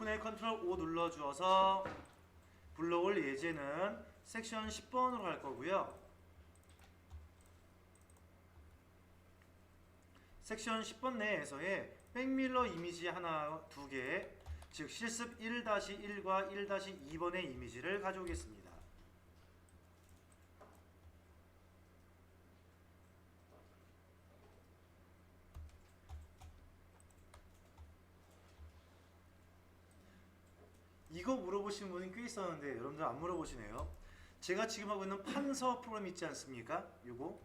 오픈에 컨트롤 O 눌러주어서 불러올 예제는 섹션 10번으로 갈 거고요. 섹션 10번 내에서의 백밀러 이미지 하나, 두 개, 즉 실습 1-1과 1-2번의 이미지를 가져오겠습니다. 이거 물어보시는 분이 꽤 있었는데 여러분들 안 물어보시네요. 제가 지금 하고 있는 판서 프로그램 있지 않습니까? 요거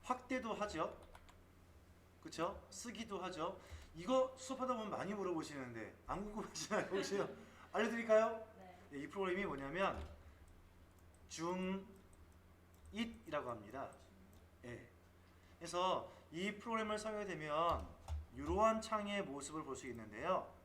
확대도 하죠. 그쵸? 쓰기도 하죠. 이거 수업하다 보면 많이 물어보시는데 안 궁금하시나요? 혹시 알려드릴까요? 네. 이 프로그램이 뭐냐면 줌잇이라고 합니다. 예. 그래서 이 프로그램을 사용하게 되면 이러한 창의 모습을 볼 수 있는데요.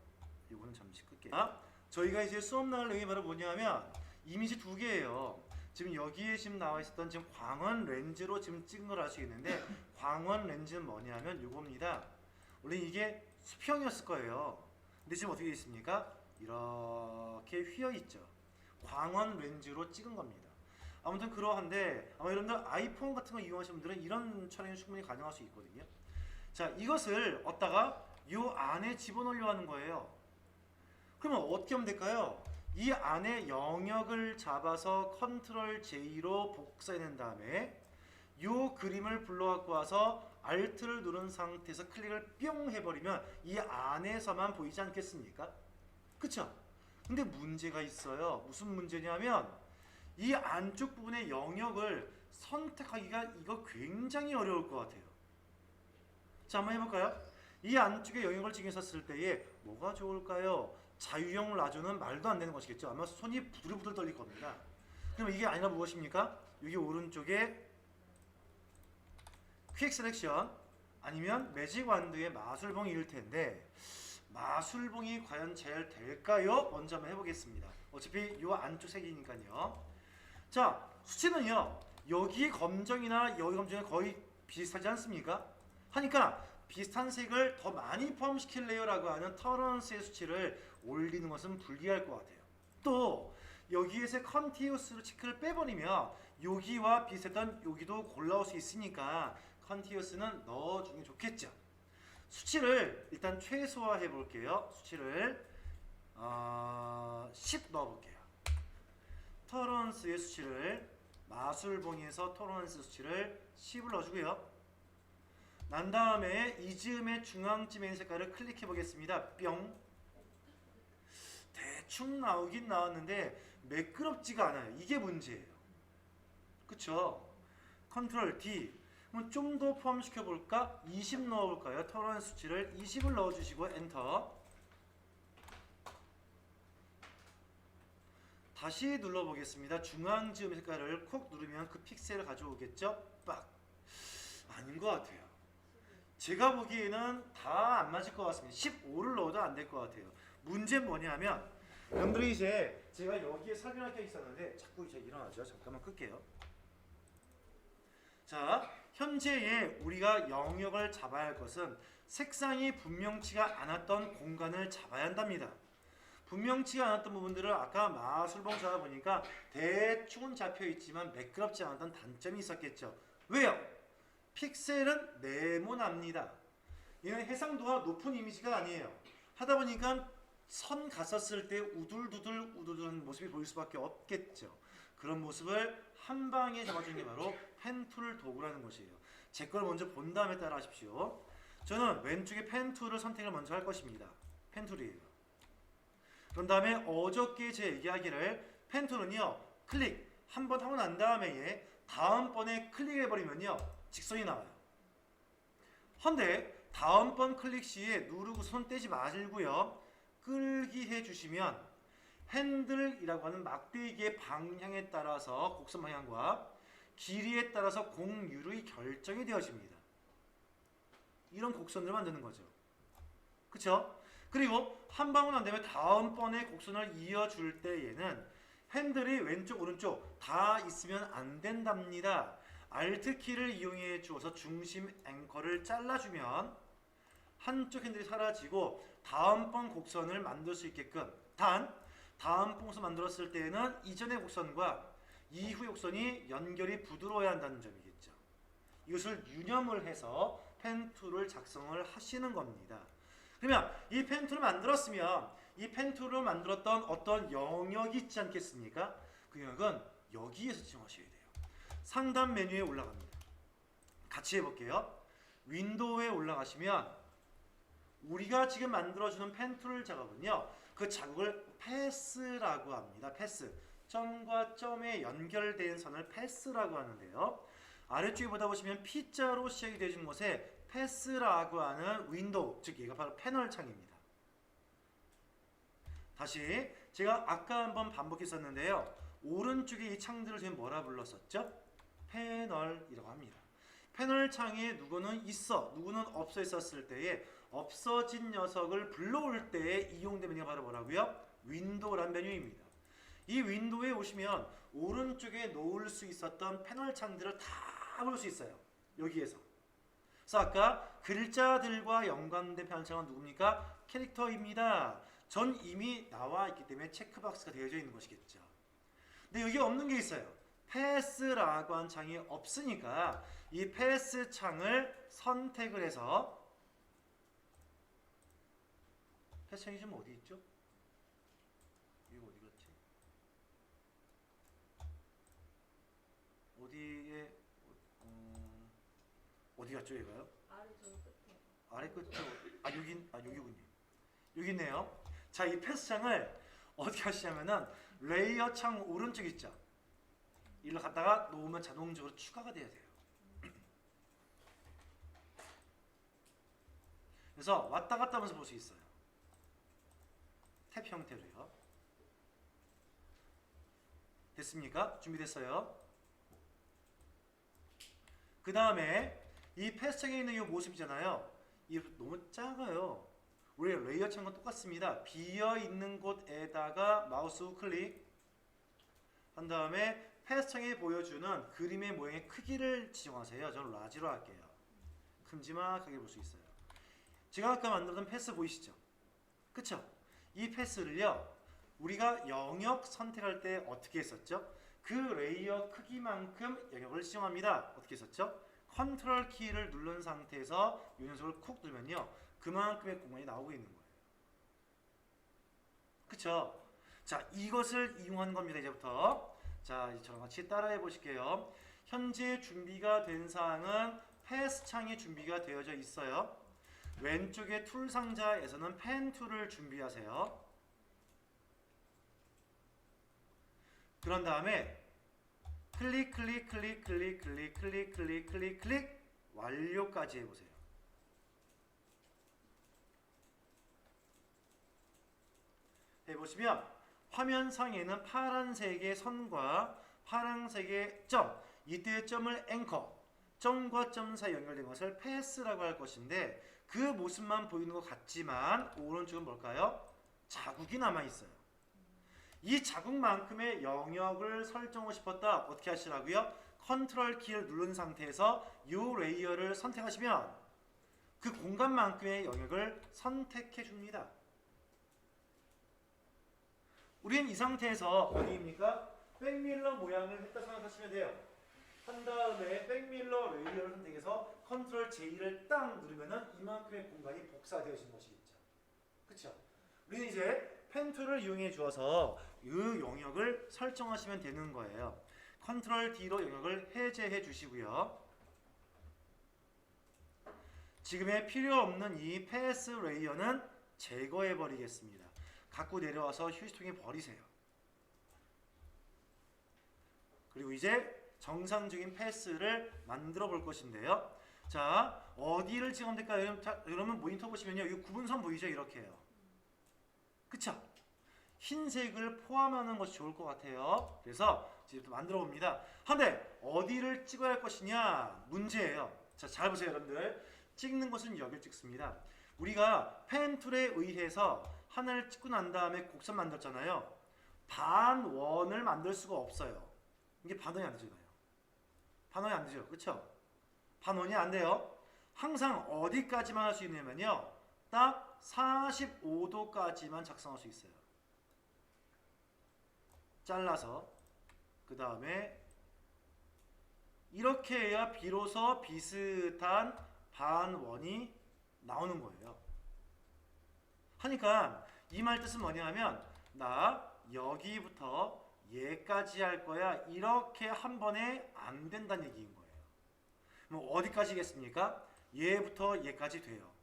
이거는 잠시 끌게요. 저희가 이제 수업 나갈 내용이 바로 뭐냐면 이미지 두 개예요. 지금 여기에 지금 나와 있었던 지금 광원 렌즈로 지금 찍은 걸 알 수 있는데 광원 렌즈는 뭐냐면 이겁니다. 원래 이게 수평이었을 거예요. 근데 지금 어떻게 되어 있습니까? 이렇게 휘어 있죠. 광원 렌즈로 찍은 겁니다. 아무튼 그러한데 아마 여러분들 아이폰 같은 거 이용하시는 분들은 이런 촬영이 충분히 가능할 수 있거든요. 자, 이것을 얻다가 이 안에 집어넣으려 하는 거예요. 그러면 어떻게 하면 될까요? 이 안에 영역을 잡아서 컨트롤 J로 복사해낸 다음에 이 그림을 불러갖고 와서 Alt를 누른 상태에서 클릭을 뿅 해버리면 이 안에서만 보이지 않겠습니까? 그쵸? 근데 문제가 있어요. 무슨 문제냐면 이 안쪽 부분의 영역을 선택하기가 이거 굉장히 어려울 것 같아요. 자, 한번 해볼까요? 이 안쪽에 영역을 지금 썼을 때에 뭐가 좋을까요? 자유형 라조는 말도 안 되는 것이겠죠. 아마 손이 부들부들 떨릴 겁니다. 그러면 이게 아니라 무엇입니까? 여기 오른쪽에 퀵 셀렉션 아니면 매직 완드의 마술봉일 텐데 마술봉이 과연 잘 될까요? 먼저 한번 해보겠습니다. 어차피 이 안쪽 색이니까요. 자, 수치는요. 여기 검정이나 여기 검정이 거의 비슷하지 않습니까? 하니까 비슷한 색을 더 많이 포함시킬래요라고 하는 터런스의 수치를 올리는 것은 불리할 것 같아요. 또 여기에서 컨티우스로 체크를 빼버리면 여기와 비슷했던 여기도 골라올 수 있으니까 컨티우스는 넣어주는 게 좋겠죠. 수치를 일단 최소화해 볼게요. 수치를 10 넣어볼게요. 터런스의 수치를 마술봉에서 터런스 수치를 10을 넣어주고요. 난 다음에 이 즈음의 중앙쯤에 있는 색깔을 클릭해 보겠습니다. 뿅. 대충 나오긴 나왔는데 매끄럽지가 않아요. 이게 문제예요. 그쵸? 컨트롤 D. 그럼 좀 더 포함시켜 볼까? 20 넣어볼까요? 터런스 수치를 20을 넣어주시고 엔터. 다시 눌러보겠습니다. 중앙지음 색깔을 콕 누르면 그 픽셀을 가져오겠죠? 빡. 아닌 것 같아요. 제가 보기에는 다 안 맞을 것 같습니다. 15를 넣어도 안 될 것 같아요. 문제는 뭐냐면 여러분들이 이제 제가 여기에 설명할 게 있었는데 자꾸 이제 일어나죠. 잠깐만 끌게요. 자, 현재의 우리가 영역을 잡아야 할 것은 색상이 분명치가 않았던 공간을 잡아야 한답니다. 분명치가 않았던 부분들을 아까 마술봉 잡아보니까 대충은 잡혀있지만 매끄럽지 않았던 단점이 있었겠죠. 왜요? 픽셀은 네모납니다. 얘는 해상도가 높은 이미지가 아니에요. 하다 보니까 선 갔었을 때 우둘두들한 모습이 보일 수밖에 없겠죠. 그런 모습을 한 방에 잡아주는 게 바로 펜툴 도구라는 것이에요. 제 걸 먼저 본 다음에 따라 하십시오. 저는 왼쪽에 펜툴을 선택을 먼저 할 것입니다. 펜툴이에요. 그런 다음에 어저께 제 얘기하기를 펜툴은요 클릭 한 번 하고 난 다음에 다음번에 클릭해버리면요 직선이 나와요. 헌데 다음번 클릭 시에 누르고 손 떼지 말고요 끌기 해주시면 핸들이라고 하는 막대기의 방향에 따라서 곡선 방향과 길이에 따라서 공률이 결정이 되어집니다. 이런 곡선을 만드는 거죠. 그쵸? 그리고 한 방울 안 되면 다음번에 곡선을 이어줄 때에는 핸들이 왼쪽 오른쪽 다 있으면 안 된답니다. Alt키를 이용해 주어서 중심 앵커를 잘라주면 한쪽 핸들이 사라지고 다음번 곡선을 만들 수 있게끔, 단 다음 곡선 만들었을 때에는 이전의 곡선과 이후의 곡선이 연결이 부드러워야 한다는 점이겠죠. 이것을 유념을 해서 펜2를 작성을 하시는 겁니다. 그러면 이 펜2를 만들었으면 이 펜2를 만들었던 어떤 영역이 있지 않겠습니까? 그 영역은 여기에서 지정하셔야 돼요. 상단 메뉴에 올라갑니다. 같이 해볼게요. 윈도우에 올라가시면 우리가 지금 만들어주는 펜2를 작업은요, 그 작업을 패스라고 합니다. 패스. 점과 점에 연결된 선을 패스라고 하는데요. 아래쪽에 보다 보시면 P자로 시작이 되어지는 곳에 패스라고 하는 윈도우, 즉 얘가 바로 패널 창입니다. 다시 제가 아까 한번 반복했었는데요. 오른쪽에 이 창들을 지금 뭐라 불렀었죠? 패널이라고 합니다. 패널 창에 누구는 있어, 누구는 없어 있었을 때에 없어진 녀석을 불러올 때에 이용된 메뉴가 바로 뭐라고요? 윈도우란 메뉴입니다. 이 윈도우에 오시면 오른쪽에 놓을 수 있었던 패널 창들을 다 볼 수 있어요. 여기에서. 그래서 아까 글자들과 연관된 패널 창은 누굽니까? 캐릭터입니다. 전 이미 나와 있기 때문에 체크박스가 되어져 있는 것이겠죠. 근데 여기 없는 게 있어요. 패스라고 한 창이 없으니까 이 패스 창을 선택을 해서, 패스 창이 좀 어디 있죠? 이거 어디 갔지? 어디에 어디 갔죠, 얘가요? 아래 저 끝에. 아래 끝에 여기군요. 여기 있네요. 자, 이 패스 창을 어떻게 하시냐면은 레이어 창 오른쪽 있죠? 이리로 갔다가 놓으면 자동적으로 추가가 돼야 돼요. 그래서 왔다 갔다 하면서 볼 수 있어요. 탭 형태로요. 됐습니까? 준비됐어요? 그 다음에 이 패스창에 있는 이 모습이잖아요. 이 너무 작아요. 우리 레이어 창과 똑같습니다. 비어있는 곳에다가 마우스 클릭 한 다음에 패스창에 보여주는 그림의 모양의 크기를 지정하세요. 저는 라지로 할게요. 큼지막하게 볼 수 있어요. 제가 아까 만들었던 패스 보이시죠? 그쵸? 이 패스를요, 우리가 영역 선택할 때 어떻게 했었죠? 그 레이어 크기만큼 영역을 지정합니다. 어떻게 했었죠? 컨트롤 키를 누른 상태에서 이 녀석을 콕 누르면요, 그만큼의 공간이 나오고 있는 거예요. 그쵸? 자, 이것을 이용하는 겁니다. 이제부터. 자, 저랑 같이 따라해 보실게요. 현재 준비가 된 사항은 패스 창이 준비가 되어져 있어요. 왼쪽의 툴 상자에서는 펜 툴을 준비하세요. 그런 다음에 클릭 클릭 클릭 클릭 클릭 클릭 클릭 클릭 클릭 완료까지 해보세요. 해보시면 화면상에는 파란색의 선과 파란색의 점, 이때의 점을 앵커, 점과 점 사이 연결된 것을 패스라고 할 것인데, 그 모습만 보이는 것 같지만 오른쪽은 뭘까요? 자국이 남아있어요. 이 자국만큼의 영역을 설정하고 싶었다. 어떻게 하시라고요? 컨트롤 키를 누른 상태에서 이 레이어를 선택하시면 그 공간만큼의 영역을 선택해 줍니다. 우리는 이 상태에서 어디입니까? 백밀러 모양을 했다 생각하시면 돼요. 한 다음에 백밀러 레이어를 선택해서 컨트롤 J를 딱 누르면은 이만큼의 공간이 복사되어지는 것이겠죠. 그쵸? 우리는 이제 펜2를 이용해 주어서 이 영역을 설정하시면 되는 거예요. 컨트롤 D로 영역을 해제해 주시고요. 지금의 필요 없는 이 패스 레이어는 제거해 버리겠습니다. 갖고 내려와서 휴지통에 버리세요. 그리고 이제 정상적인 패스를 만들어 볼 것인데요. 자, 어디를 찍으면 될까요? 여러분 모니터 보시면요, 이 구분선 보이죠? 이렇게요. 그쵸? 흰색을 포함하는 것이 좋을 것 같아요. 그래서 지금 만들어 봅니다. 근데 어디를 찍어야 할 것이냐 문제예요. 자, 잘 보세요, 여러분들. 찍는 것은 여기를 찍습니다. 우리가 펜 툴에 의해서 하나를 찍고 난 다음에 곡선 만들었잖아요. 반원을 만들 수가 없어요. 이게 반원이 안 되잖아요. 반원이 안 되죠. 그쵸? 반원이 안 돼요. 항상 어디까지만 할 수 있냐면요, 딱 45도까지만 작성할 수 있어요. 잘라서 그 다음에 이렇게 해야 비로소 비슷한 반원이 나오는 거예요. 하니까 이 말 뜻은 뭐냐면 나 여기부터 얘까지 할 거야. 이렇게 한 번에 안 된다는 얘기인 거예요. 뭐 어디까지겠습니까? 얘부터 얘까지 돼요.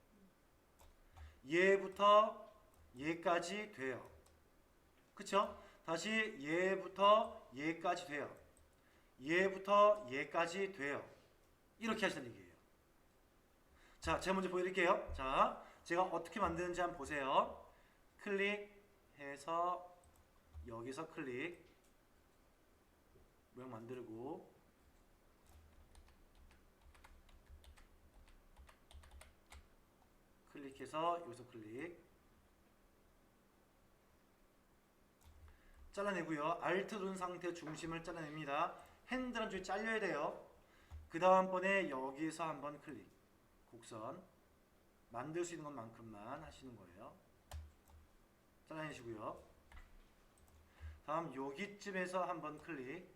얘부터 얘까지 돼요. 그쵸? 다시 얘부터 얘까지 돼요. 얘부터 얘까지 돼요. 이렇게 하시는 얘기예요. 자, 제가 먼저 보여드릴게요. 자, 제가 어떻게 만드는지 한번 보세요. 클릭해서 여기서 클릭 모양 만들고 클릭해서 여기서 클릭 잘라내고요. Alt 누른 상태 중심을 잘라냅니다. 핸들 한쪽이 잘려야 돼요. 그 다음번에 여기서 한번 클릭 곡선 만들 수 있는 것만큼만 하시는 거예요. 잘라내시고요. 다음 여기쯤에서 한번 클릭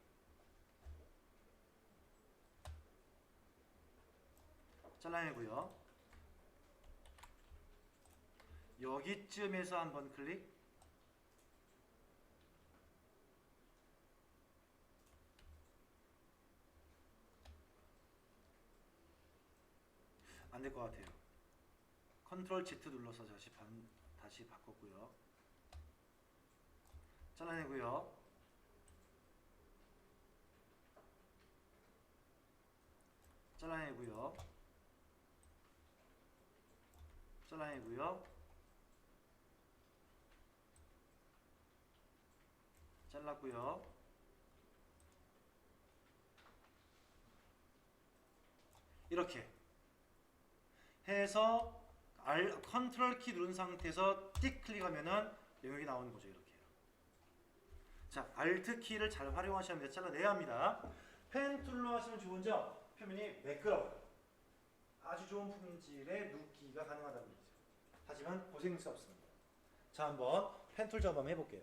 잘라내고요. 여기쯤에서 한번 클릭 안 될 것 같아요. 컨트롤 Z 눌러서 다시 바꿨고요. 잘라내고요. 잘라내고요. 잘라내고요. 잘랐고요. 이렇게 해서 컨트롤 키 누른 상태에서 띡 클릭하면은 영역이 나오는 거죠. 이렇게요. 자, Alt 키를 잘 활용하셔야 합니다. 잘라내야 합니다. 펜 툴로 하시면 좋은 점, 표면이 매끄러워요. 아주 좋은 품질의 눕기가 가능하다는 얘기죠. 하지만 고생스럽습니다. 자, 한번 펜 툴 작업 한번 해볼게요.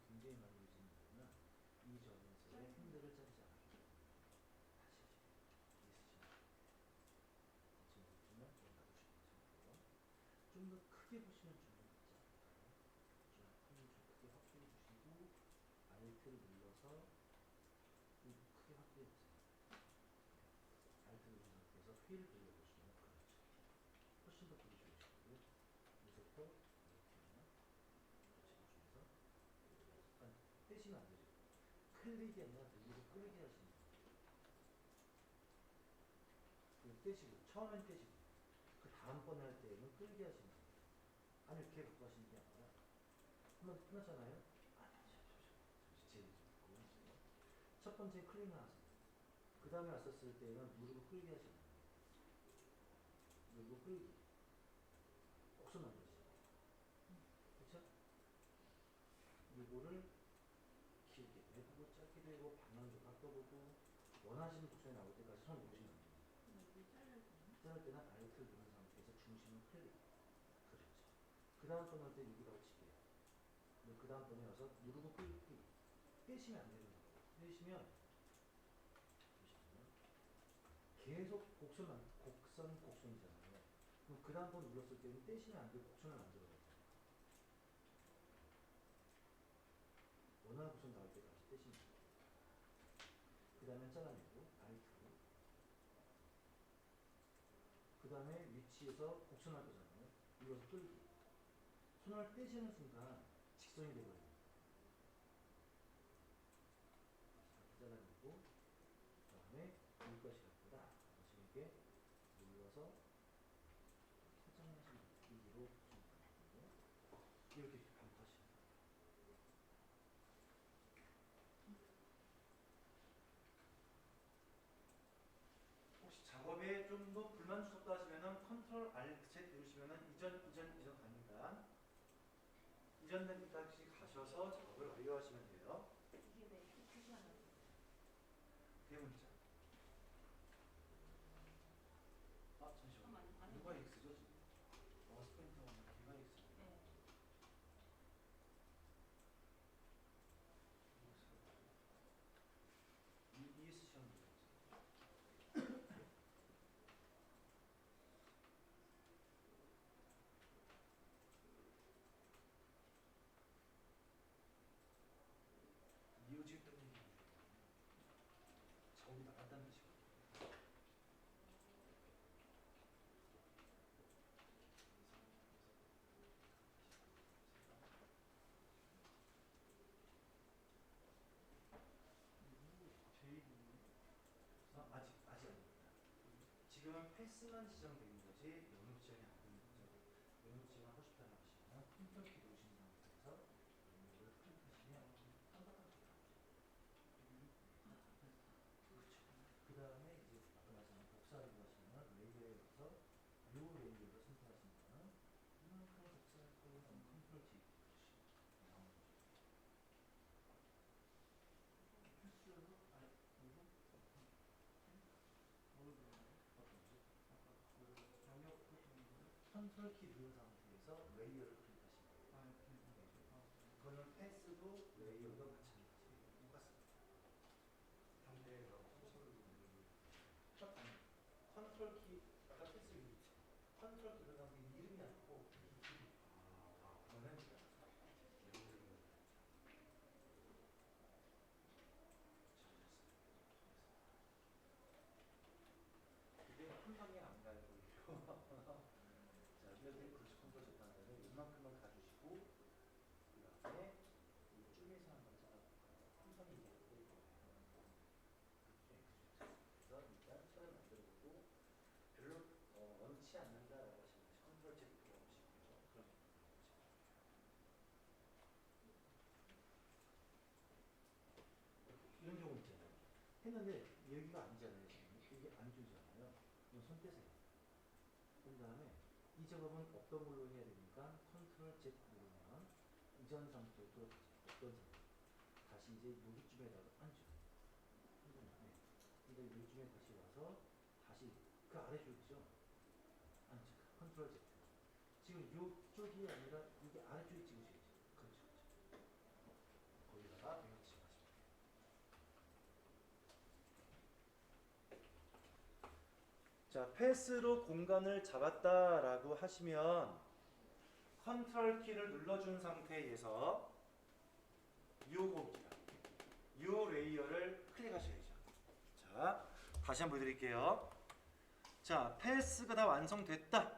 굉장히 많이 요지는 거구나. 이 점에서의 핸들을 자르지 않았기 때문에 다시 있으시면 지금 놔두시면 좀 더 크게 보시면 좀 낫지 않을까요? 좀 화면 좀 크게 확대해 주시고 Alt를 눌러서 좀 크게 확대해 보세요. Alt 누른 상태에서 휠을 돌려보시면 그렇죠. 훨씬 더 크게 좋으시고요. 여기서부터 이렇게 떼시면 안 되죠. 클릭이 아니라 여기서 끌게 하시는 거예요. 떼시고 처음엔 떼시고 그 다음번에 할 때는 끌게 하시는 거예요. 아니 이렇게 갖고 하시는 게 아니라 한번 끝났잖아요. 첫 번째 클릭만 하세요. 그 다음에 왔었을 때는 누르고 끌게 하시는 거예요. 누르고 끌기 곡선 만들어주세요. 그렇죠? 이거를 길게 해보고 짧게도 해보고 방향도 바꿔보고 원하시는 곡선이 나올 때까지 손 놓으시면 안 돼요. 자를 때는 Alt를 누른 상태에서 중심을 클릭. 그렇죠. 그 다음 번에 할 때 여기다가 칠게요. 그 다음 번에 와서 누르고 끌기. 떼시면 안 되는 거예요. 떼시면 계속 곡선이잖아요. 그럼 그 다음 번 눌렀을 때는 떼시면 안 되고 곡선을 만들어요. 원하는 곡선 나올 때까지 떼시면 돼요. 그 다음에 잘라내고 Alt로 그 다음에 위치에서 곡선할 거잖아요. 눌러서 끌기. 손을 떼시는 순간 직선이 되거든요. 잘라내고 그 다음에 여기까지 갈 거다 하시게 눌러서 살짝만 길이로 이렇게 반복하시면 좀 더 불만족스럽다 하시면은 컨트롤 Alt Z 누르시면은 이전 가니까 이전 데까지 가셔서 작업을 완료하시면 돼요. 이게 왜 표시하는 대문자. 아 잠시만요. 누가 X죠 지금? 스프린터가 걔가 X죠. 네. ES 시험 보셨죠? 이어지게 뜬 얘기 아니에요. 작업이 나갔다는 뜻이거든요. 아직 아닙니다. 지금은 패스만 지정되는 거지 영역 지정이 안 되는 거죠. 영역 지정 하고 싶다고 하시면 컨트롤 키 누르신 상태에서 영역을 클릭하시면 깜빡깜빡 그렇죠. 그 다음에 이제 아까 말씀하신 복사하려고 하시면 레이어에 가서 요 레이어를 선택하시면 이만큼 복사할 거면 컨트롤 T 누르시면 나오는 거죠. 컨트롤 키 누른 상태에서 레이어를 클릭하시면 그러면 패스도 레이어도 마찬가지예요. 똑같습니다. 상태에서 컨트롤 키 아까 패스 컨트롤 키 누른 상태 이름이 아니고 그러면 이게 한 방에 안 가요. 자, 여기 그렇죠. 컨트롤 Z 하면은 이만큼만 가주시고 그 다음에 이 줌에서 한번 잡아볼까요? 한 방에 이제 안 될 거예요. 그래서 일단 선을 만들어보고 별로 원치 않는다라고 하시면 컨트롤 Z 들어오시고요. 그럼 이런 경우 있잖아요. 했는데 여기가 아니잖아요. 지금 이게 안 주잖아요. 그럼 손 떼세요. 그 다음에 이 작업은 없던 걸로 해야 되니까 컨트롤 Z 누르면 이전 상태로 돌아가죠. 없던 상태. 다시 이제 여기쯤에다가 앉죠. 네. 근데 여기쯤에 다시 와서 다시 그 아래쪽이죠. 앉죠. 컨트롤 Z. 지금 이쪽이 아니라 이게 아래쪽에 찍으셔야죠. 그렇죠. 거기다가 이렇게 찍으시면 돼요. 자, 패스로 공간을 잡았다라고 하시면 컨트롤 키를 눌러준 상태에서 요겁니다. 요 레이어를 클릭하셔야죠. 자, 다시 한번 보여드릴게요. 자, 패스가 다 완성됐다.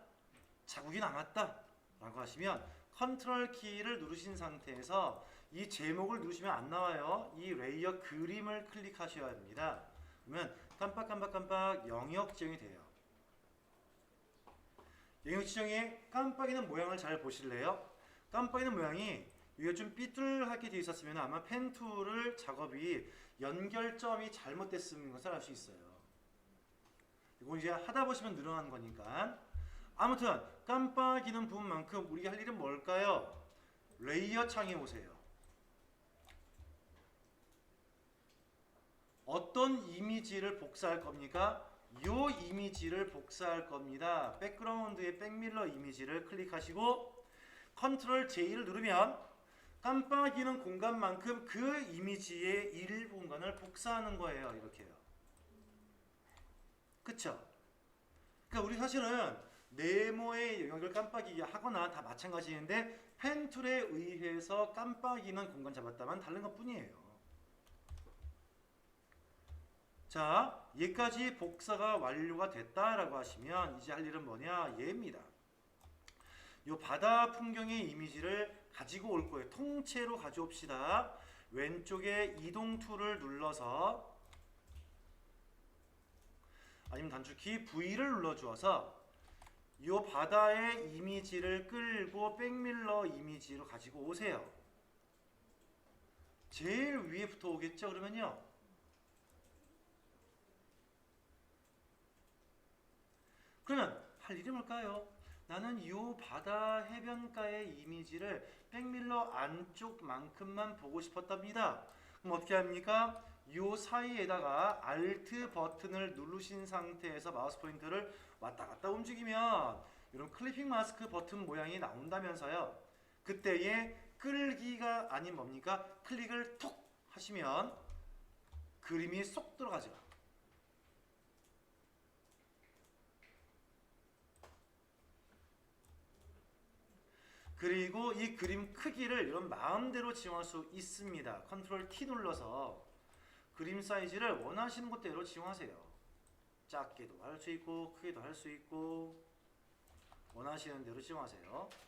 자국이 남았다. 라고 하시면 컨트롤 키를 누르신 상태에서 이 제목을 누르시면 안 나와요. 이 레이어 그림을 클릭하셔야 합니다. 그러면 깜빡깜빡깜빡 영역 지정이 돼요. 영역 지정에 깜빡이는 모양을 잘 보실래요? 깜빡이는 모양이 이게 좀 삐뚤하게 되어 있었으면 아마 펜 툴을 작업이 연결점이 잘못됐는 것을 알 수 있어요. 이거 이제 하다 보시면 늘어난 거니까. 아무튼 깜빡이는 부분만큼 우리가 할 일은 뭘까요? 레이어 창에 오세요. 어떤 이미지를 복사할 겁니까? 요 이미지를 복사할 겁니다. 백그라운드의 백밀러 이미지를 클릭하시고 컨트롤 J를 누르면 깜빡이는 공간만큼 그 이미지의 일부 공간을 복사하는 거예요. 이렇게요. 그쵸? 그러니까 우리 사실은 네모의 영역을 깜빡이게 하거나 다 마찬가지인데 펜 툴에 의해서 깜빡이는 공간 잡았다만 다른 것 뿐이에요. 자, 얘까지 복사가 완료가 됐다라고 하시면 이제 할 일은 뭐냐? 얘입니다. 요 바다 풍경의 이미지를 가지고 올 거예요. 통째로 가져옵시다. 왼쪽에 이동 툴을 눌러서 아니면 단축키 V를 눌러주어서 요 바다의 이미지를 끌고 백밀러 이미지로 가지고 오세요. 제일 위에부터 오겠죠? 그러면요. 그러면 할 일이 뭘까요? 나는 이 바다 해변가의 이미지를 백밀러 안쪽만큼만 보고 싶었답니다. 그럼 어떻게 합니까? 이 사이에다가 Alt 버튼을 누르신 상태에서 마우스 포인터를 왔다 갔다 움직이면 이런 클리핑 마스크 버튼 모양이 나온다면서요. 그때에 끌기가 아닌 뭡니까? 클릭을 톡 하시면 그림이 쏙 들어가죠. 그리고 이 그림 크기를 이런 마음대로 지정할 수 있습니다. 컨트롤 T 눌러서 그림 사이즈를 원하시는 것대로 지정하세요. 작게도 할 수 있고 크게도 할 수 있고 원하시는 대로 지정하세요.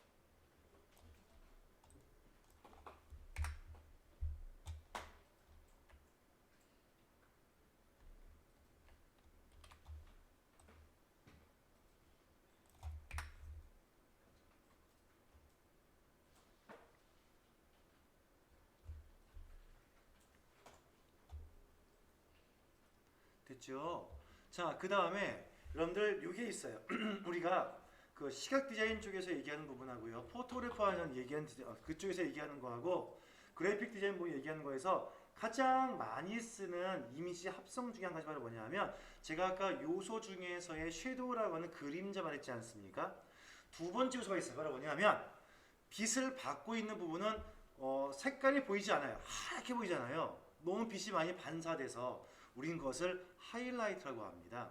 됐죠? 자, 그 다음에 여러분들 이게 있어요. 우리가 그 시각 디자인 쪽에서 얘기하는 부분하고요, 포토그래퍼 하는 얘기하는 그쪽에서 얘기하는 거하고 그래픽 디자인 뭐 얘기하는 거에서 가장 많이 쓰는 이미지 합성 중에 한 가지 바로 뭐냐면 제가 아까 요소 중에서의 섀도우라고 하는 그림자 말했지 않습니까? 두 번째 요소가 있어요. 바로 뭐냐면 빛을 받고 있는 부분은 색깔이 보이지 않아요. 하얗게 보이잖아요. 너무 빛이 많이 반사돼서 우린 그것을 하이라이트라고 합니다.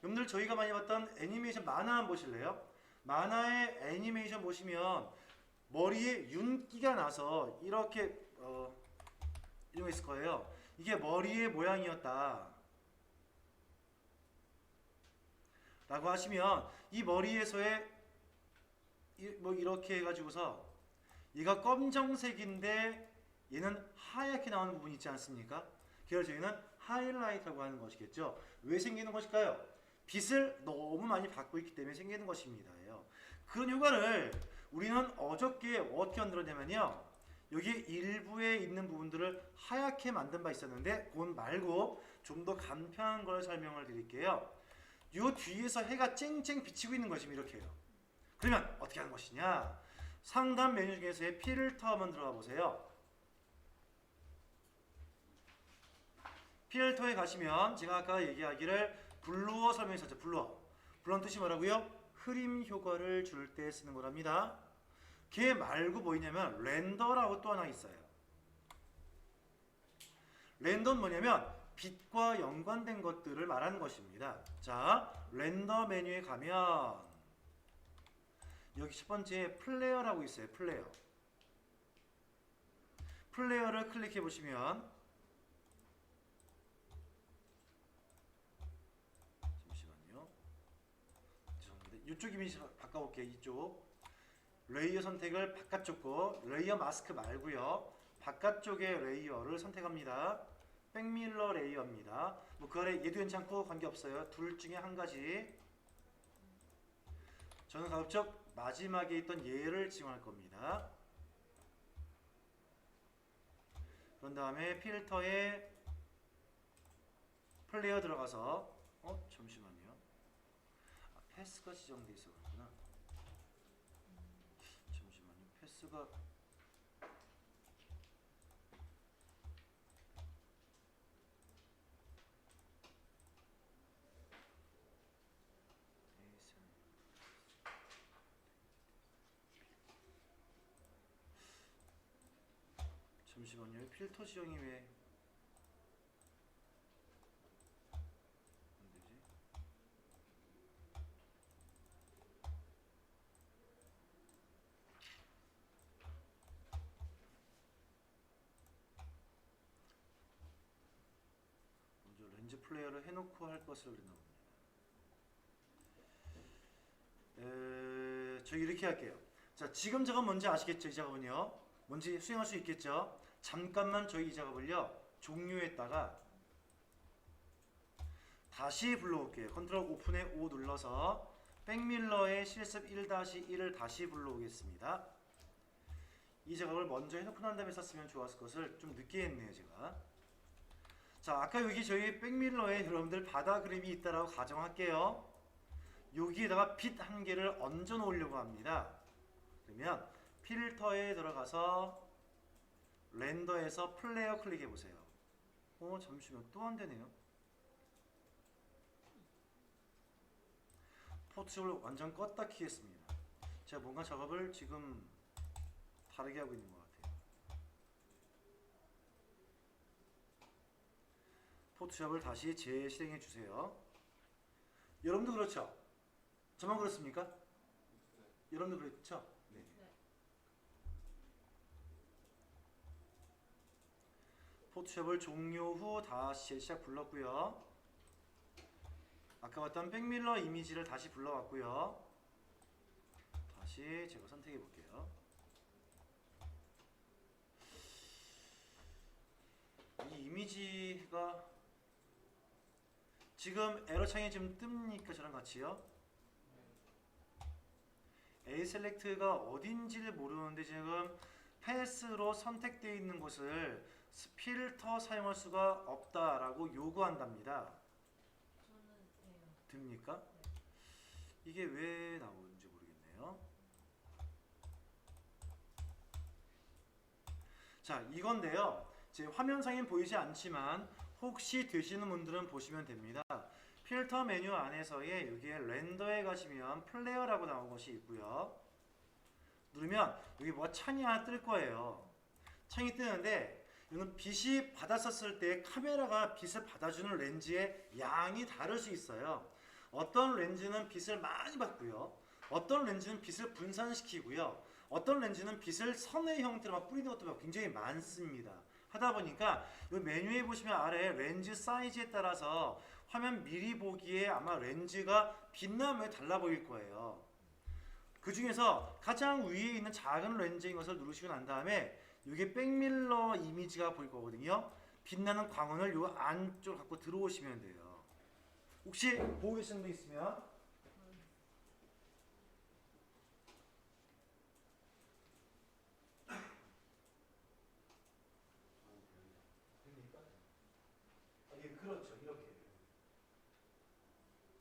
여러분들 저희가 많이 봤던 애니메이션 만화 한번 보실래요? 만화의 애니메이션 보시면 머리에 윤기가 나서 이렇게 이런 거 있을 거예요. 이게 머리의 모양이었다 라고 하시면 이 머리에서의 뭐 이렇게 해가지고서 얘가 검정색인데 얘는 하얗게 나오는 부분이 있지 않습니까? 그래서 저희는 하이라이트라고 하는 것이겠죠. 왜 생기는 것일까요? 빛을 너무 많이 받고 있기 때문에 생기는 것입니다. 그런 효과를 우리는 어저께 어떻게 만들었냐면요, 여기 일부에 있는 부분들을 하얗게 만든 바 있었는데 그건 말고 좀 더 간편한 걸 설명을 드릴게요. 요 뒤에서 해가 쨍쨍 비치고 있는 것이면 이렇게요. 그러면 어떻게 하는 것이냐? 상단 메뉴 중에서의 필터 한번 들어가 보세요. 필터에 가시면 제가 아까 얘기하기를 블루어 설명했었죠. 블루어는 뜻이 뭐라고요? 흐림 효과를 줄 때 쓰는 거랍니다. 걔 말고 뭐냐면 렌더라고 또 하나 있어요. 렌더는 뭐냐면 빛과 연관된 것들을 말하는 것입니다. 자, 렌더 메뉴에 가면 여기 첫 번째 플레이어라고 있어요. 플레이어를 클릭해 보시면 이쪽 이미지 바꿔볼게요. 이쪽 레이어 선택을 바깥쪽 거, 레이어 마스크 말고요, 바깥쪽의 레이어를 선택합니다. 백밀러 레이어입니다. 뭐 그 아래 얘도 괜찮고 관계없어요. 둘 중에 한 가지. 저는 가급적 마지막에 있던 얘를 지원할 겁니다. 그런 다음에 필터에 플레이어 들어가서 잠시만요. 패스가 지정돼 있어 그렇구나. 잠시만요. 패스가 잠시만요. 필터 지정이 왜 렌즈 플레이어를 해놓고 할 것을 그랬나 봅니다. 저 이렇게 할게요. 자, 지금 작업 뭔지 아시겠죠? 이 작업은요, 뭔지 수행할 수 있겠죠? 잠깐만 저희 이 작업을요 종료했다가 다시 불러올게요. 컨트롤 오픈에 O 눌러서 백밀러의 실습 1-1을 다시 불러오겠습니다. 이 작업을 먼저 해놓고 난 다음에 썼으면 좋았을 것을 좀 늦게 했네요 제가. 자, 아까 여기 저희 백밀러에 여러분들 바다 그림이 있다라고 가정할게요. 여기에다가 빛 한 개를 얹어 놓으려고 합니다. 그러면 필터에 들어가서 렌더에서 플레이어 클릭해 보세요. 잠시만 또 안 되네요. 포토샵을 완전 껐다 키겠습니다. 제가 뭔가 작업을 지금 다르게 하고 있는 것 같아요. 포토샵을 다시 재실행해 주세요. 여러분도 그렇죠? 저만 그렇습니까? 여러분도 그렇죠? 네. 포토샵을 종료 후 다시 시작 불렀고요. 아까 봤던 백밀러 이미지를 다시 불러왔고요. 다시 제가 선택해 볼게요. 이 이미지가 지금 에러 창이 좀 뜹니까? 저랑 같이요? A 셀렉트가 어딘지를 모르는데 지금 패스로 선택되어 있는 곳을 필터 사용할 수가 없다라고 요구한답니다. 됩니까? 이게 왜 나오는지 모르겠네요. 자, 이건데요. 제 화면상엔 보이지 않지만 혹시 되시는 분들은 보시면 됩니다. 필터 메뉴 안에서의 여기에 렌더에 가시면 플레이어라고 나온 것이 있고요. 누르면 여기 뭐가 창이 하나 뜰 거예요. 창이 뜨는데 이건 빛이 받았었을 때 카메라가 빛을 받아주는 렌즈의 양이 다를 수 있어요. 어떤 렌즈는 빛을 많이 받고요. 어떤 렌즈는 빛을 분산시키고요. 어떤 렌즈는 빛을 선의 형태로 막 뿌리는 것도 굉장히 많습니다. 하다 보니까 이 메뉴에 보시면 아래 렌즈 사이즈에 따라서 화면 미리 보기에 아마 렌즈가 빛나면 달라 보일 거예요. 그 중에서 가장 위에 있는 작은 렌즈인 것을 누르시고 난 다음에 이게 백밀러 이미지가 보일 거거든요. 빛나는 광원을 이 안쪽으로 갖고 들어오시면 돼요. 혹시 보고 계시는 분 있으면 됩니까? 그렇죠. 이렇게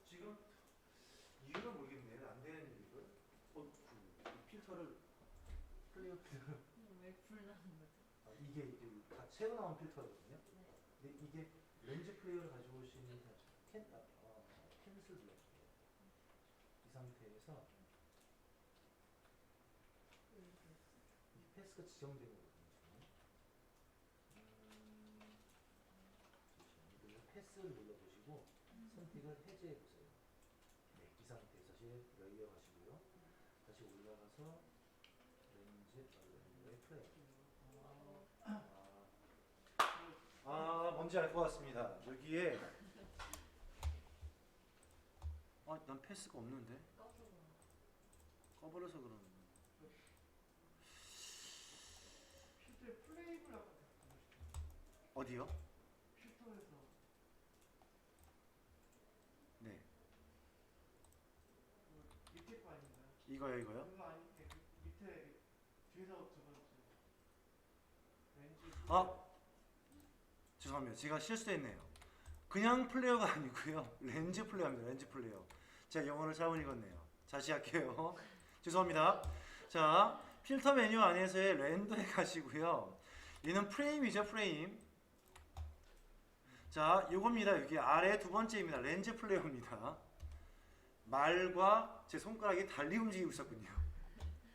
지금 이유는 모르겠네요. 안 되는 이유를. 필터를 플레이어 필터. 왜 불나는 거죠? 이게 다 새로 나온 필터거든요. 네. 근데 이게 렌즈 플레이어를 가지고 오시는 캔슬 눌러주세요. 이 상태에서 이 패스가 지정된 거거든요. 잠시만요. 패스를 눌러보시고 선택을 해제해 보세요. 네, 이 상태에서 다시 레이어 가시고요. 다시 올라가서 렌즈의 플레이어. 뭔지 알 것 같습니다. 여기에 난 패스가 없는데 꺼버려서 그러는 필터에 플레이브라고 어디요? 필터에서 네, 그 밑에 거 아닌가요? 이거요? 그거 아닌데 그 밑에 뒤에서 저거 렌즈 죄송합니다. 제가 실수했네요. 그냥 플레이어가 아니고요. 렌즈 플레이어입니다. 렌즈 플레이어. 제가 영어를 잘못 읽었네요. 다시 할게요. 죄송합니다. 자, 필터 메뉴 안에서의 렌더에 가시고요. 얘는 프레임이죠, 프레임. 자, 요겁니다. 여기 아래 두 번째입니다. 렌즈 플레이어입니다. 말과 제 손가락이 달리 움직이고 있었군요.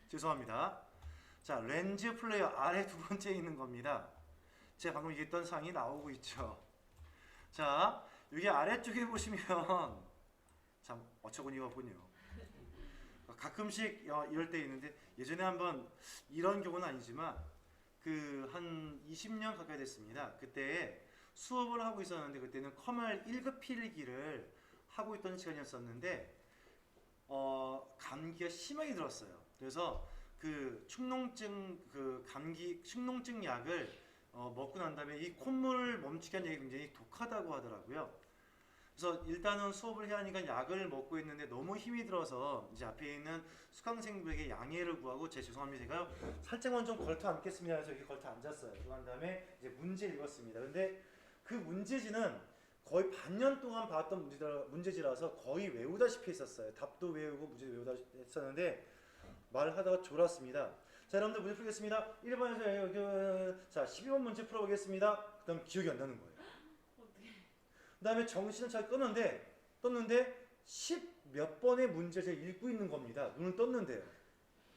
죄송합니다. 자, 렌즈 플레이어 아래 두 번째에 있는 겁니다. 제가 방금 얘기했던 상이 나오고 있죠. 자, 여기 아래쪽에 보시면 참 어처구니가 없군요. 가끔씩 이럴 때 있는데 예전에 한번 이런 경우는 아니지만 그 한 20년 가까이 됐습니다. 그때 수업을 하고 있었는데 그때는 커멀 1급 필기를 하고 있던 시간이었었는데 감기가 심하게 들었어요. 그래서 그 축농증 감기 축농증 약을 먹고 난 다음에 이 콧물을 멈추게 하는 약이 굉장히 독하다고 하더라고요. 그래서 일단은 수업을 해야 하니까 약을 먹고 있는데 너무 힘이 들어서 이제 앞에 있는 수강생들에게 양해를 구하고 죄송합니다. 제가 살짝만 좀 걸터 앉겠습니다. 해서 여기 걸터 앉았어요. 그런 다음에 이제 문제 읽었습니다. 근데 그 문제지는 거의 반년 동안 봤던 문제지라서 거의 외우다시피 했었어요. 답도 외우고 문제도 외우다시피 했었는데 말하다가 졸았습니다. 자, 여러분들 문제 풀겠습니다. 1번에서 자 12번 문제 풀어보겠습니다. 그 다음 기억이 안 나는 거예요. 어떻게? 그 다음에 정신을 잘 떴는데 10 몇 번의 문제를 제가 읽고 있는 겁니다. 눈을 떴는데요.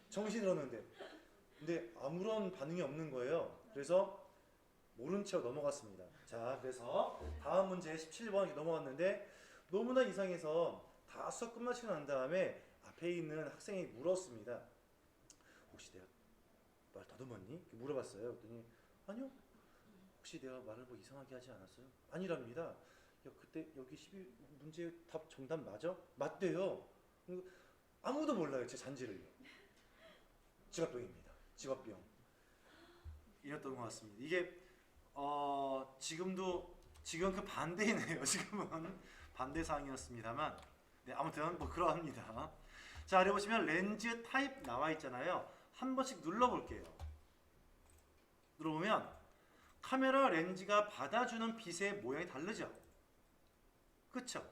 정신이 들었는데. 근데 아무런 반응이 없는 거예요. 그래서 모른 채 넘어갔습니다. 자, 그래서 다음 문제 17번 이렇게 넘어갔는데 너무나 이상해서 다 수업 끝마치고 난 다음에 앞에 있는 학생이 물었습니다. 혹시 내가 말 더듬었니? 이렇게 물어봤어요. 그랬더니 아니요. 혹시 내가 말을 뭐 이상하게 하지 않았어요? 아니랍니다. 야, 그때 여기 12 문제 답 정답 맞아? 맞대요. 아무도 몰라요. 제 잔지를요. 지갑병입니다. 지갑병. 이랬던 것 같습니다. 이게 지금 그 반대이네요. 지금은 반대 사항이었습니다만, 네, 아무튼 뭐 그러합니다. 자, 여기 보시면 렌즈 타입 나와 있잖아요. 한 번씩 눌러볼게요. 눌러보면 카메라 렌즈가 받아주는 빛의 모양이 다르죠? 그쵸?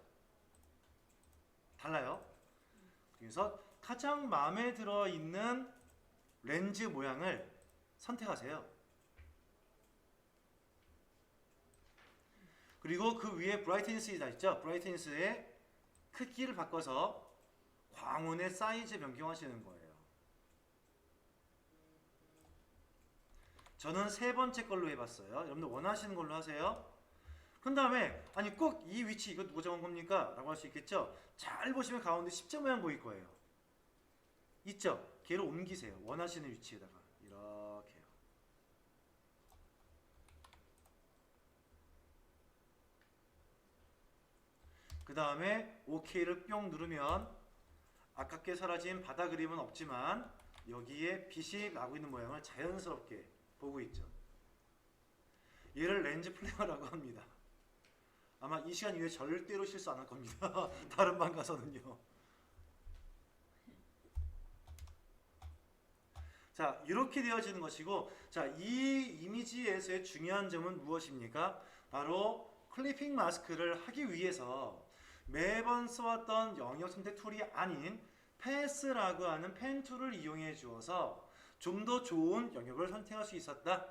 달라요. 그래서 가장 마음에 들어 있는 렌즈 모양을 선택하세요. 그리고 그 위에 브라이트니스가 있죠? 브라이트니스의 크기를 바꿔서 광원의 사이즈 변경하시는 거예요. 저는 세 번째 걸로 해봤어요. 여러분들 원하시는 걸로 하세요. 그 다음에 아니 꼭 이 위치 이거 누가 정한 겁니까? 라고 할 수 있겠죠? 잘 보시면 가운데 십자 모양 보일 거예요. 있죠? 걔를 옮기세요. 원하시는 위치에다가 이렇게요. 그 다음에 OK를 뿅 누르면 아깝게 사라진 바다 그림은 없지만 여기에 빛이 나고 있는 모양을 자연스럽게 보고 있죠. 얘를 렌즈 플레어라고 합니다. 아마 이 시간 이후에 절대로 실수 안 할 겁니다. 다른 방 가서는요. 자, 이렇게 되어지는 것이고, 자, 이 이미지에서의 중요한 점은 무엇입니까? 바로 클리핑 마스크를 하기 위해서 매번 써왔던 영역 선택 툴이 아닌 패스라고 하는 펜 툴을 이용해 주어서 좀 더 좋은 영역을 선택할 수 있었다.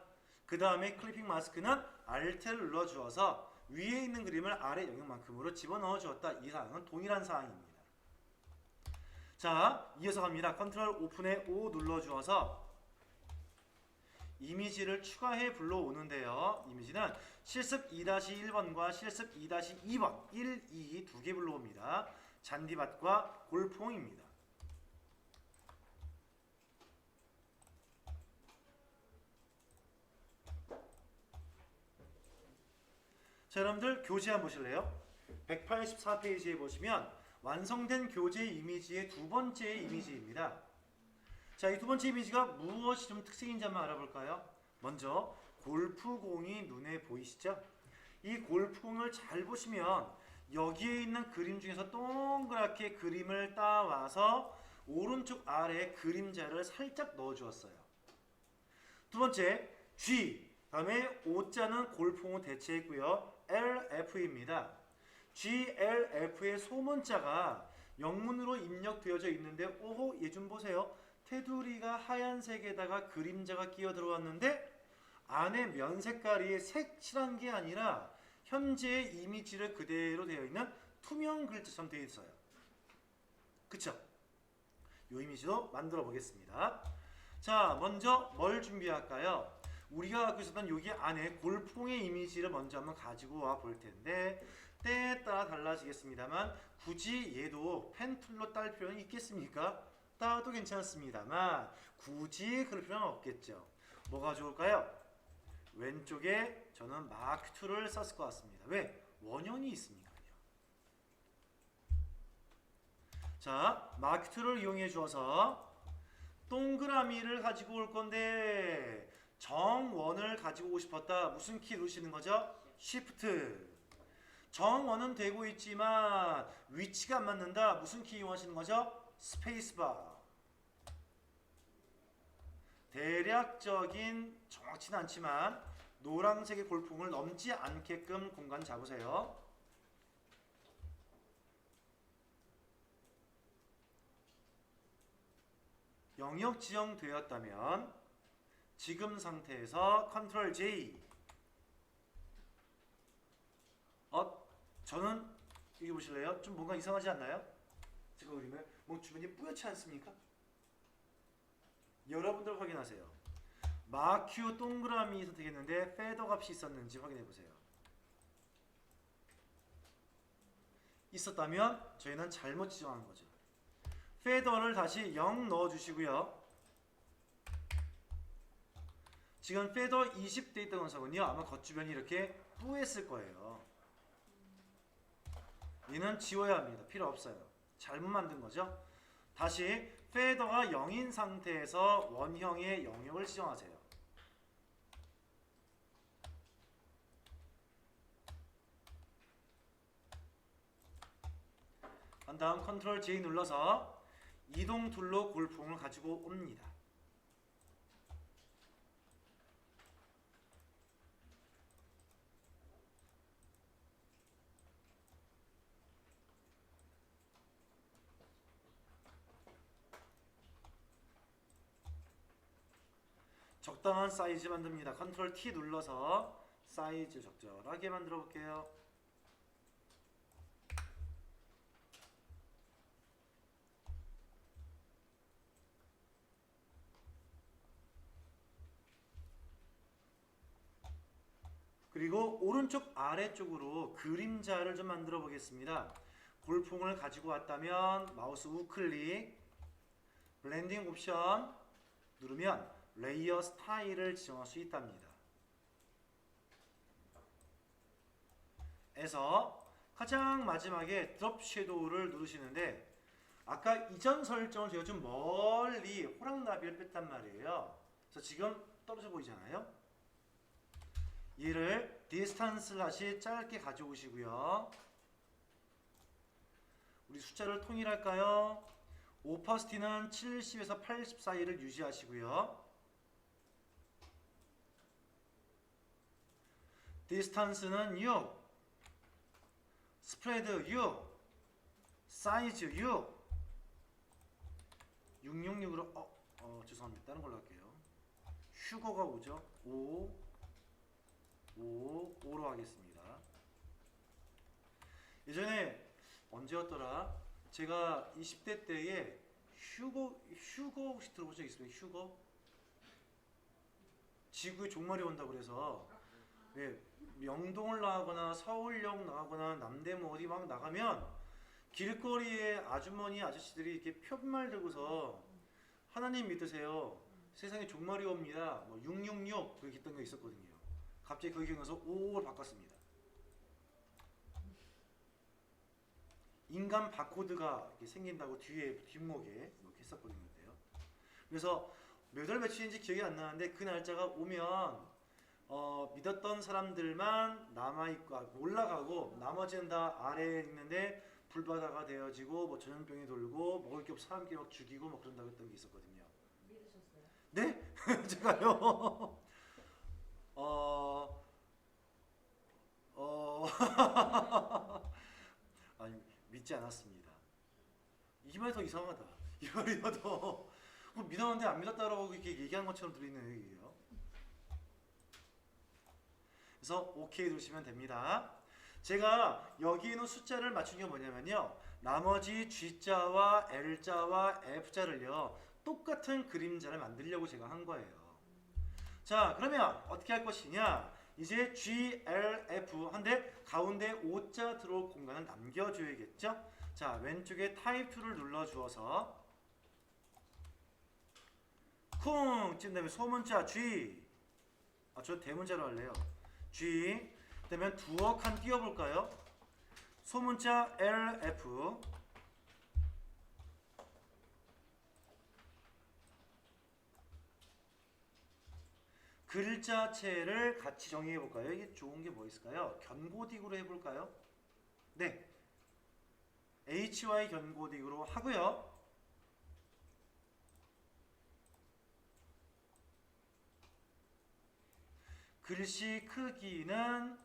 그 다음에 클리핑 마스크는 Alt를 눌러 주어서 위에 있는 그림을 아래 영역만큼으로 집어넣어 주었다. 이 사항은 동일한 사항입니다. 자, 이어서 갑니다. 컨트롤 오픈에 O 눌러 주어서 이미지를 추가해 불러오는데요. 이미지는 실습 2-1번과 실습 2-2번 1, 2 두 개 불러옵니다. 잔디밭과 골프홍입니다. 자, 여러분들 교재 한번 보실래요? 184페이지에 보시면 완성된 교재 이미지의 두 번째 이미지입니다. 자, 이 두 번째 이미지가 무엇이 좀 특징인지 한번 알아볼까요? 먼저 골프공이 눈에 보이시죠? 이 골프공을 잘 보시면 여기에 있는 그림 중에서 동그랗게 그림을 따와서 오른쪽 아래에 그림자를 살짝 넣어 주었어요. 두 번째 G, 다음에 O자는 골프공을 대체했고요. LF입니다. GLF의 소문자가 영문으로 입력되어져 있는데 오호, 얘 좀 보세요. 테두리가 하얀색에다가 그림자가 끼어 들어왔는데 안에 면 색깔이 색칠한 게 아니라 현재의 이미지를 그대로 되어 있는 투명 글자처럼 되어 있어요. 그쵸? 이 이미지도 만들어 보겠습니다. 자, 먼저 뭘 준비할까요? 우리가 갖고 있었던 여기 안에 골프공의 이미지를 먼저 한번 가지고 와 볼 텐데 때에 따라 달라지겠습니다만 굳이 얘도 펜 툴로 딸 필요는 있겠습니까? 따도 괜찮습니다만 굳이 그럴 필요는 없겠죠. 뭐가 좋을까요? 왼쪽에 저는 마크 툴을 썼을 것 같습니다. 왜? 원형이 있으니까요. 자, 마크 툴을 이용해 주어서 동그라미를 가지고 올 건데 정원을 가지고 오고 싶었다. 무슨 키 누르시는 거죠? Shift. 정원은 되고 있지만 위치가 안 맞는다. 무슨 키 이용하시는 거죠? 스페이스바. 대략적인 정확치는 않지만 노란색의 골프공을 넘지 않게끔 공간 잡으세요. 영역 지정되었다면 지금 상태에서 컨트롤 J. 저는 이게 보실래요? 좀 뭔가 이상하지 않나요? 제가 그리면 뭐 주변이 뿌옇지 않습니까? 여러분들 확인하세요. 마큐 동그라미 선택했는데 페더 값이 있었는지 확인해 보세요. 있었다면 저희는 잘못 지정한 거죠. 페더를 다시 0 넣어 주시고요. 지금 페더 20돼 있던 녀석은요, 아마 겉주변이 이렇게 뿌했을 거예요. 얘는 지워야 합니다. 필요 없어요. 잘못 만든 거죠. 다시 페더가 0인 상태에서 원형의 영역을 지정하세요. 한 다음 컨트롤 J 눌러서 이동 툴로 골프공을 가지고 옵니다. 적당한 사이즈 만듭니다. 컨트롤 T 눌러서 사이즈 적절하게 만들어 볼게요. 그리고 오른쪽 아래쪽으로 그림자를 좀 만들어 보겠습니다. 골프공을 가지고 왔다면 마우스 우클릭, 블렌딩 옵션 누르면 레이어 스타일을 지정할 수 있답니다. 에서 가장 마지막에 드롭 섀도우를 누르시는데 아까 이전 설정을 제가 좀 멀리 호랑나비를 뺐단 말이에요. 그래서 지금 떨어져 보이잖아요. 얘를 디스턴스를 다시 짧게 가져오시고요. 우리 숫자를 통일할까요? 오퍼시티는 70에서 80 사이를 유지하시고요. 디스턴스는 6, 스프레드 6, 사이즈 6, 666으로 죄송합니다. 다른 걸로 할게요. 휴거가 오죠. 5로 하겠습니다. 예전에 언제였더라? 제가 20대 때에 휴거 혹시 들어보신 적 있습니까? 휴거? 지구에 종말이 온다고 그래서 명동을 나가거나 서울역 나가거나 남대문 어디 막 나가면 길거리에 아주머니 아저씨들이 이렇게 표말 들고서 하나님 믿으세요. 세상에 종말이 옵니다. 뭐 666 그렇게 했던 게 있었거든요. 갑자기 그게 기억나서 5를 바꿨습니다. 인간 바코드가 이렇게 생긴다고 뒤에 뒷목에 이렇게 했었거든요. 그래서 몇 월 며칠인지 기억이 안 나는데 그 날짜가 오면 믿었던 사람들만 남아있고 올라가고 나머지는 다 아래에 있는데 불바다가 되어지고 뭐 전염병이 돌고 먹을 게 없어 사람끼리 막 죽이고 막 그런다고 했던 게 있었거든요. 믿으셨어요? 네? 제가요. 아니 믿지 않았습니다. 이 말이 더 이상하다. 이 말이 더 믿었는데 안 믿었다라고 이렇게 얘기한 것처럼 들리는 얘기예요. 그래서 OK 누르시면 됩니다. 제가 여기 있는 숫자를 맞춘 게 뭐냐면요. 나머지 G자와 L자와 F자를요. 똑같은 그림자를 만들려고 제가 한 거예요. 자, 그러면 어떻게 할 것이냐? 이제 G, L, F 한데 가운데 O자 들어올 공간을 남겨줘야겠죠? 자, 왼쪽에 타입 2를 눌러주어서 쿵! 찐 다음에 소문자 G. 저 대문자로 할래요. G. 그다음에 두어 칸 띄워볼까요? 소문자 L, F. 글자체를 같이 정의해볼까요? 이게 좋은 게 뭐 있을까요? 견고딕으로 해볼까요? 네. HY 견고딕으로 하고요. 글씨 크기는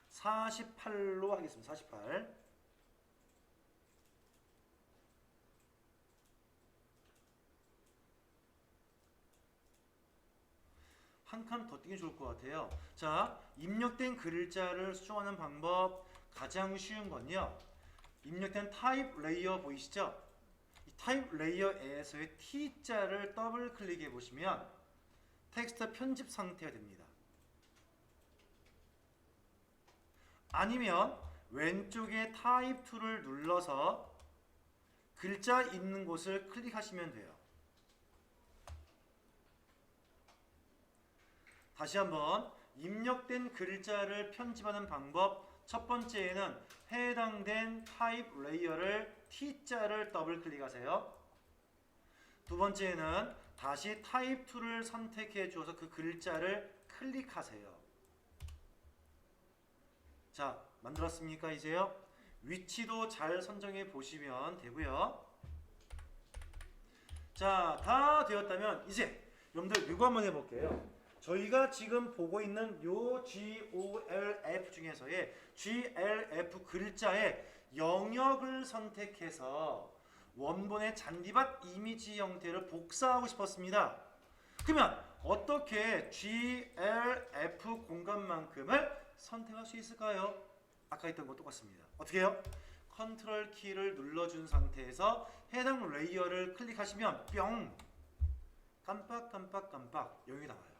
48로 하겠습니다. 48. 한 칸 더 띄기 좋을 것 같아요. 자, 입력된 글자를 수정하는 방법 가장 쉬운 건요. 입력된 타입 레이어 보이시죠? 이 타입 레이어에서의 T자를 더블 클릭해 보시면 텍스트 편집 상태가 됩니다. 아니면 왼쪽에 타입 2를 눌러서 글자 있는 곳을 클릭하시면 돼요. 다시 한번 입력된 글자를 편집하는 방법 첫 번째에는 해당된 타입 레이어를 T자를 더블 클릭하세요. 두 번째에는 다시 타입 2를 선택해 주어서 그 글자를 클릭하세요. 자, 만들었습니까? 이제요. 위치도 잘 선정해 보시면 되고요. 자, 다 되었다면 이제 여러분들 이거 한번 해볼게요. 저희가 지금 보고 있는 요 GOLF 중에서의 GLF 글자의 영역을 선택해서 원본의 잔디밭 이미지 형태를 복사하고 싶었습니다. 그러면 어떻게 GLF 공간만큼을 선택할 수 있을까요? 아까 했던 거 똑같습니다. 어떻게 해요? 컨트롤 키를 눌러준 상태에서 해당 레이어를 클릭하시면 뿅! 깜빡깜빡깜빡 영역이 나와요.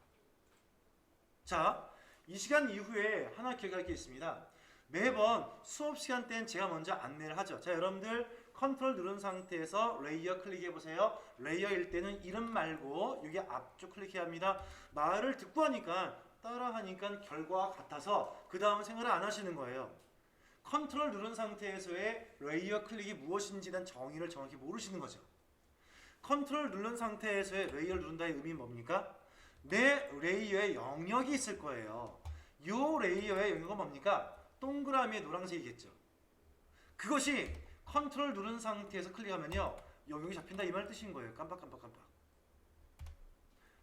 자, 이 시간 이후에 하나 기억할 게 있습니다. 매번 수업 시간 때는 제가 먼저 안내를 하죠. 자, 여러분들 컨트롤 누른 상태에서 레이어 클릭해 보세요. 레이어일 때는 이름 말고 여기 앞쪽 클릭해야 합니다. 말을 듣고 하니까 따라 하니까 결과가 같아서 그 다음 생각을 안 하시는 거예요. 컨트롤 누른 상태에서의 레이어 클릭이 무엇인지는 정의를 정확히 모르시는 거죠. 컨트롤 누른 상태에서의 레이어를 누른다의 의미는 뭡니까? 내 레이어에 영역이 있을 거예요. 이 레이어의 영역은 뭡니까? 동그라미의 노란색이겠죠. 그것이 컨트롤 누른 상태에서 클릭하면요 영역이 잡힌다 이 말 뜻인 거예요. 깜빡깜빡깜빡.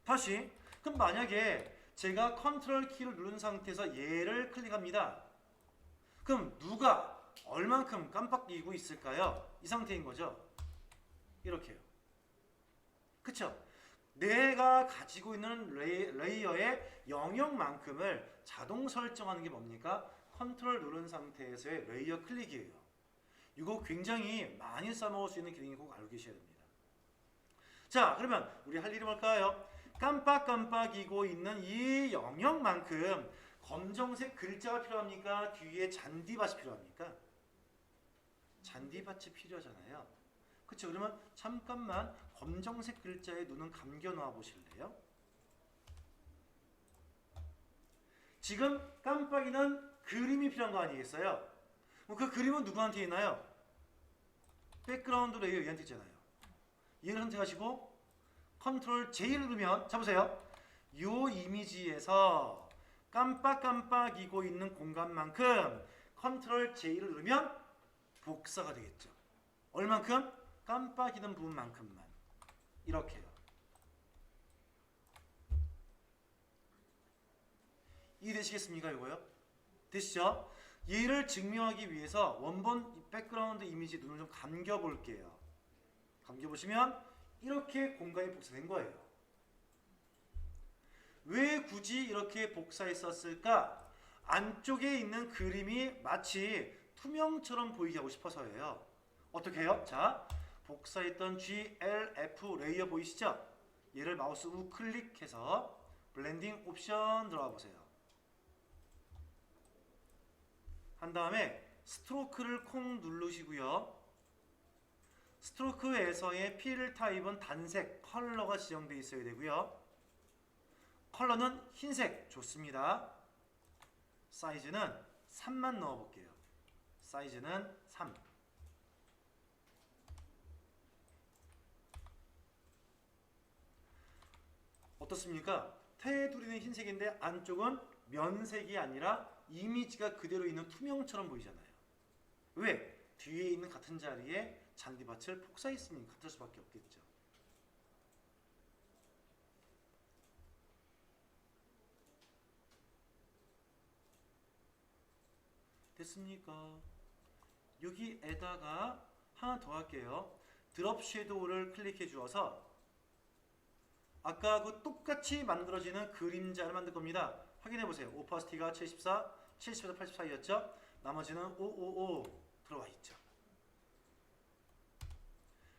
다시 그럼 만약에 제가 컨트롤 키를 누른 상태에서 얘를 클릭합니다. 그럼 누가 얼만큼 깜빡이고 있을까요? 이 상태인 거죠. 이렇게요. 그쵸? 내가 가지고 있는 레이어의 영역만큼을 자동 설정하는 게 뭡니까? 컨트롤 누른 상태에서의 레이어 클릭이에요. 이거 굉장히 많이 써먹을 수 있는 기능이 꼭 알고 계셔야 됩니다. 자, 그러면 우리 할 일이 뭘까요? 깜빡깜빡이고 있는 이 영역만큼 검정색 글자가 필요합니까? 뒤에 잔디밭이 필요합니까? 잔디밭이 필요하잖아요. 그쵸? 그러면 잠깐만 검정색 글자에 눈은 감겨 놓아 보실래요? 지금 깜빡이는 그림이 필요한 거 아니겠어요? 그 그림은 누구한테 있나요? 백그라운드 레이어 얘한테 있잖아요. 얘를 선택하시고 컨트롤 J를 누르면 잡으세요. 요 이미지에서 깜빡깜빡이고 있는 공간만큼 컨트롤 J를 누르면 복사가 되겠죠. 얼만큼? 깜빡이는 부분만큼만. 이렇게요. 이해되시겠습니까? 이거요? 되시죠? 얘를 증명하기 위해서 원본 백그라운드 이미지 눈을 좀 감겨 볼게요. 감겨 보시면 이렇게 공간이 복사된 거예요. 왜 굳이 이렇게 복사했었을까? 안쪽에 있는 그림이 마치 투명처럼 보이게 하고 싶어서예요. 어떻게 해요? 자, 복사했던 GLF 레이어 보이시죠? 얘를 마우스 우클릭해서 블렌딩 옵션 들어가 보세요. 한 다음에 스트로크를 콩 누르시고요. 스트로크에서의 필 타입은 단색, 컬러가 지정되어 있어야 되고요. 컬러는 흰색 좋습니다. 사이즈는 3만 넣어볼게요. 사이즈는 3. 어떻습니까? 테두리는 흰색인데 안쪽은 면색이 아니라 이미지가 그대로 있는 투명처럼 보이잖아요. 왜? 뒤에 있는 같은 자리에 잔디밭을 복사했으니 같을 수밖에 없겠죠. 됐습니까? 여기에다가 하나 더 할게요. 드롭 섀도우를 클릭해 주어서 아까 그 똑같이 만들어지는 그림자를 만들 겁니다. 확인해 보세요. 오퍼시티가 74, 70에서 80 사이였죠. 나머지는 555 들어와 있죠.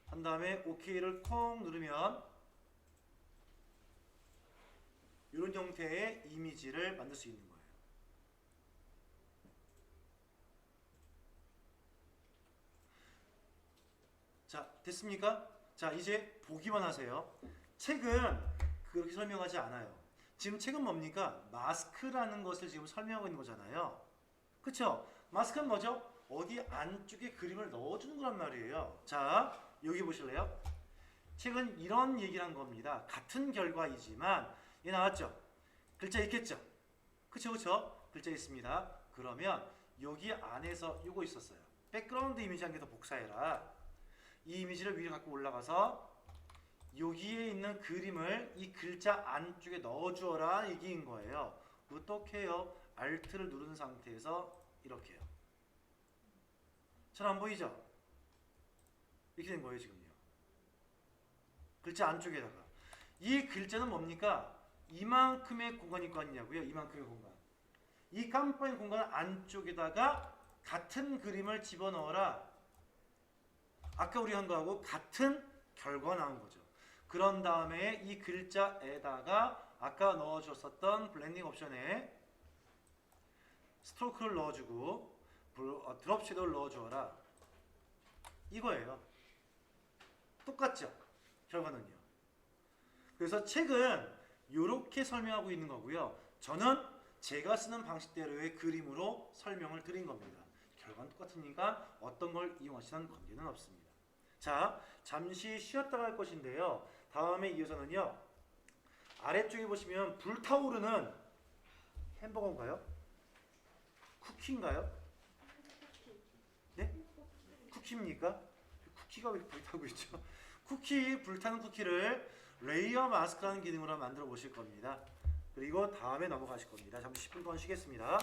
한 다음에 OK를 콩 누르면 이런 형태의 이미지를 만들 수 있는 거예요. 자, 됐습니까? 자, 이제 보기만 하세요. 책은 그렇게 설명하지 않아요. 지금 책은 뭡니까? 마스크라는 것을 지금 설명하고 있는 거잖아요. 그쵸? 마스크는 뭐죠? 어디 안쪽에 그림을 넣어주는 거란 말이에요. 자, 여기 보실래요? 책은 이런 얘기를 한 겁니다. 같은 결과이지만 얘 나왔죠? 글자 있겠죠? 그쵸? 글자 있습니다. 그러면 여기 안에서 이거 있었어요. 백그라운드 이미지 한 개 더 복사해라. 이 이미지를 위로 갖고 올라가서 여기에 있는 그림을 이 글자 안쪽에 넣어주어라 얘기인 거예요. 어떻게 해요? Alt를 누른 상태에서 이렇게요. 잘 안 보이죠? 이렇게 된 거예요 지금요. 글자 안쪽에다가 이 글자는 뭡니까? 이만큼의 공간이 있고 아니냐고요? 이만큼의 공간. 이 깜빡인 공간 안쪽에다가 같은 그림을 집어넣어라. 아까 우리 한 거하고 같은 결과가 나온 거죠. 그런 다음에 이 글자에다가 아까 넣어줬었던 블렌딩 옵션에 스트로크를 넣어주고 드롭 섀도우를 넣어주어라. 이거예요. 똑같죠? 결과는요. 그래서 책은 이렇게 설명하고 있는 거고요. 저는 제가 쓰는 방식대로의 그림으로 설명을 드린 겁니다. 결과는 똑같으니까 어떤 걸 이용하시는 관계는 없습니다. 자, 잠시 쉬었다 갈 것인데요. 다음에 이어서는요. 아래쪽에 보시면 불타오르는 햄버거인가요? 쿠키인가요? 네? 쿠키입니까? 쿠키가 왜 불타고 있죠? 불타는 쿠키를 레이어 마스크라는 기능으로 만들어 보실 겁니다. 그리고 다음에 넘어가실 겁니다. 잠시 10분 동안 쉬겠습니다.